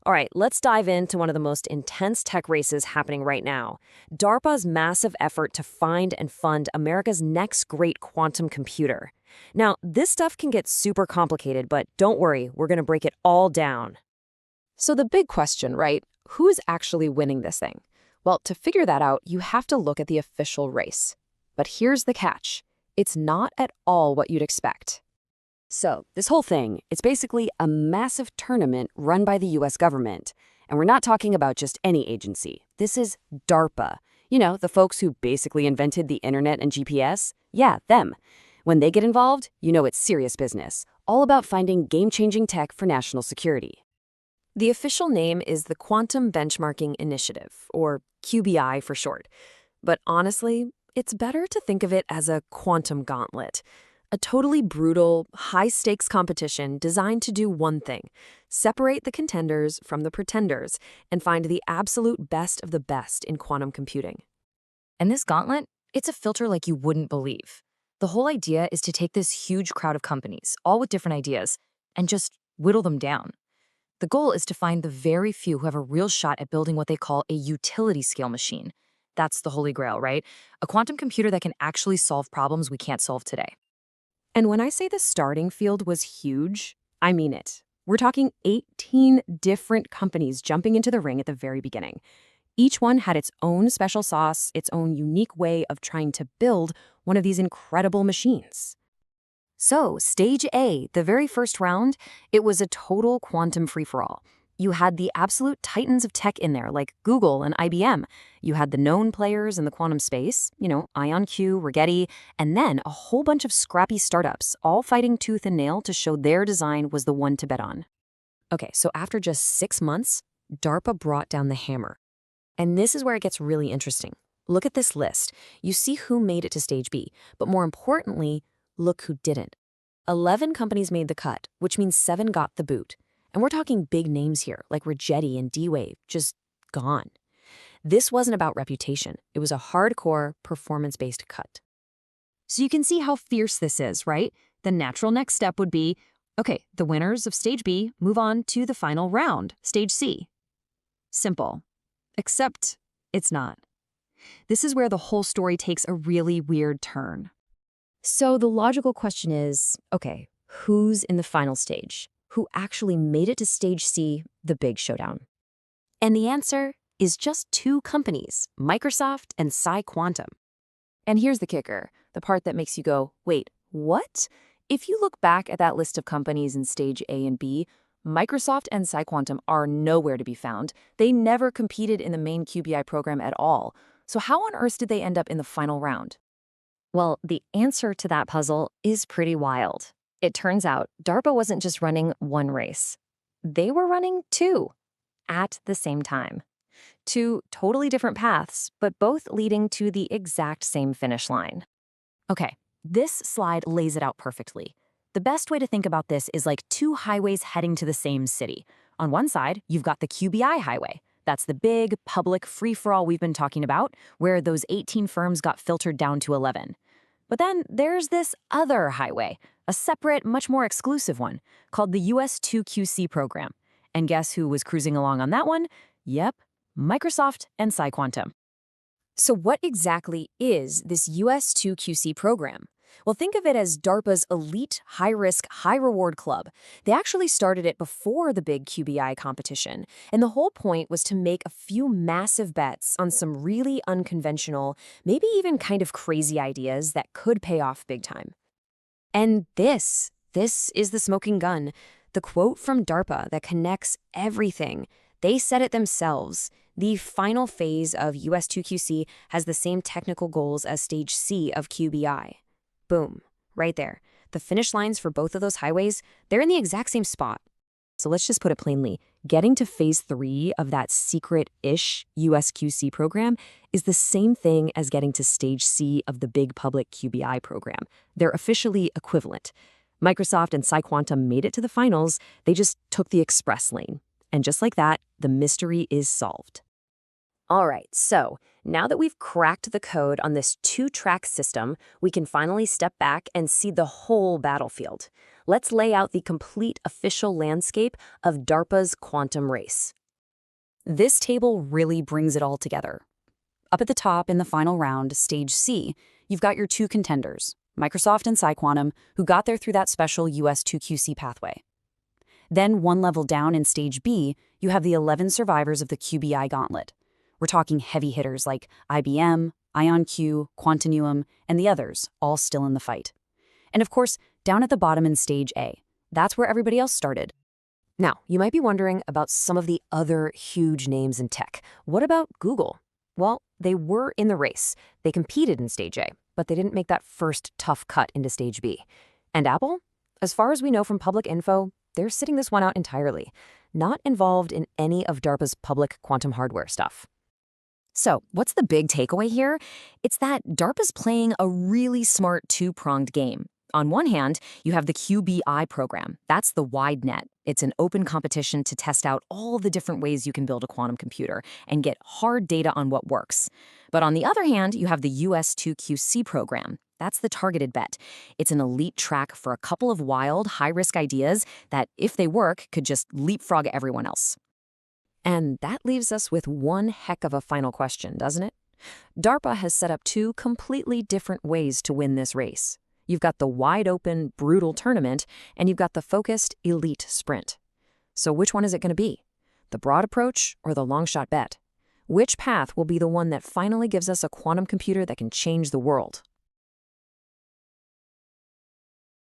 All right, let's dive into one of the most intense tech races happening right now. DARPA's massive effort to find and fund America's next great quantum computer. Now, this stuff can get super complicated, but don't worry, we're going to break it all down. So the big question, right? Who's actually winning this thing? Well, to figure that out, you have to look at the official race. But here's the catch. It's not at all what you'd expect. So, this whole thing, it's basically a massive tournament run by the US government. And we're not talking about just any agency. This is DARPA. You know, the folks who basically invented the internet and GPS? Yeah, them. When they get involved, you know it's serious business. All about finding game-changing tech for national security. The official name is the Quantum Benchmarking Initiative, or QBI for short. But honestly, it's better to think of it as a quantum gauntlet. A totally brutal, high-stakes competition designed to do one thing: separate the contenders from the pretenders and find the absolute best of the best in quantum computing. And this gauntlet, it's a filter like you wouldn't believe. The whole idea is to take this huge crowd of companies, all with different ideas, and just whittle them down. The goal is to find the very few who have a real shot at building what they call a utility-scale machine. That's the holy grail, right? A quantum computer that can actually solve problems we can't solve today. And when I say the starting field was huge, I mean it. We're talking 18 different companies jumping into the ring at the very beginning. Each one had its own special sauce, its own unique way of trying to build one of these incredible machines. So, Stage A, the very first round, it was a total quantum free-for-all. You had the absolute titans of tech in there, like Google and IBM. You had the known players in the quantum space, IonQ, Rigetti, and then a whole bunch of scrappy startups, all fighting tooth and nail to show their design was the one to bet on. Okay, so after just 6 months, DARPA brought down the hammer. And this is where it gets really interesting. Look at this list. You see who made it to Stage B, but more importantly, look who didn't. 11 companies made the cut, which means 7 got the boot. And we're talking big names here, like Rigetti and D-Wave, just gone. This wasn't about reputation. It was a hardcore, performance-based cut. So you can see how fierce this is, right? The natural next step would be, okay, the winners of Stage B move on to the final round, Stage C. Simple. Except it's not. This is where the whole story takes a really weird turn. So the logical question is, okay, who's in the final stage? Who actually made it to Stage C, the big showdown? And the answer is just 2 companies, Microsoft and PsiQuantum. And here's the kicker, the part that makes you go, wait, what? If you look back at that list of companies in Stage A and B, Microsoft and PsiQuantum are nowhere to be found. They never competed in the main QBI program at all. So how on earth did they end up in the final round? Well, the answer to that puzzle is pretty wild. It turns out DARPA wasn't just running one race. They were running 2 at the same time. 2 totally different paths, but both leading to the exact same finish line. Okay, this slide lays it out perfectly. The best way to think about this is like 2 highways heading to the same city. On one side, you've got the QBI highway. That's the big, public, free-for-all we've been talking about, where those 18 firms got filtered down to 11. But then there's this other highway, a separate, much more exclusive one, called the US2QC program. And guess who was cruising along on that one? Yep, Microsoft and PsiQuantum. So what exactly is this US2QC program? Well, think of it as DARPA's elite, high-risk, high-reward club. They actually started it before the big QBI competition, and the whole point was to make a few massive bets on some really unconventional, maybe even kind of crazy ideas that could pay off big time. And this is the smoking gun, the quote from DARPA that connects everything. They said it themselves. The final phase of US2QC has the same technical goals as Stage C of QBI. Boom, right there. The finish lines for both of those highways, they're in the exact same spot. So let's just put it plainly. Getting to phase 3 of that secret-ish USQC program is the same thing as getting to Stage C of the big public QBI program. They're officially equivalent. Microsoft and PsiQuantum made it to the finals. They just took the express lane. And just like that, the mystery is solved. All right, so now that we've cracked the code on this 2-track system, we can finally step back and see the whole battlefield. Let's lay out the complete official landscape of DARPA's quantum race. This table really brings it all together. Up at the top in the final round, Stage C, you've got your two contenders, Microsoft and PsiQuantum, who got there through that special US 2QC pathway. Then one level down in Stage B, you have the 11 survivors of the QBI gauntlet. We're talking heavy hitters like IBM, IonQ, Quantinuum, and the others, all still in the fight. And of course, down at the bottom in Stage A, that's where everybody else started. Now, you might be wondering about some of the other huge names in tech. What about Google? Well, they were in the race. They competed in Stage A, but they didn't make that first tough cut into Stage B. And Apple? As far as we know from public info, they're sitting this one out entirely, not involved in any of DARPA's public quantum hardware stuff. So, what's the big takeaway here? It's that DARPA's playing a really smart two-pronged game. On one hand, you have the QBI program. That's the wide net. It's an open competition to test out all the different ways you can build a quantum computer and get hard data on what works. But on the other hand, you have the US 2QC program. That's the targeted bet. It's an elite track for a couple of wild, high-risk ideas that, if they work, could just leapfrog everyone else. And that leaves us with one heck of a final question, doesn't it? DARPA has set up two completely different ways to win this race. You've got the wide-open, brutal tournament, and you've got the focused, elite sprint. So which one is it going to be? The broad approach or the long-shot bet? Which path will be the one that finally gives us a quantum computer that can change the world?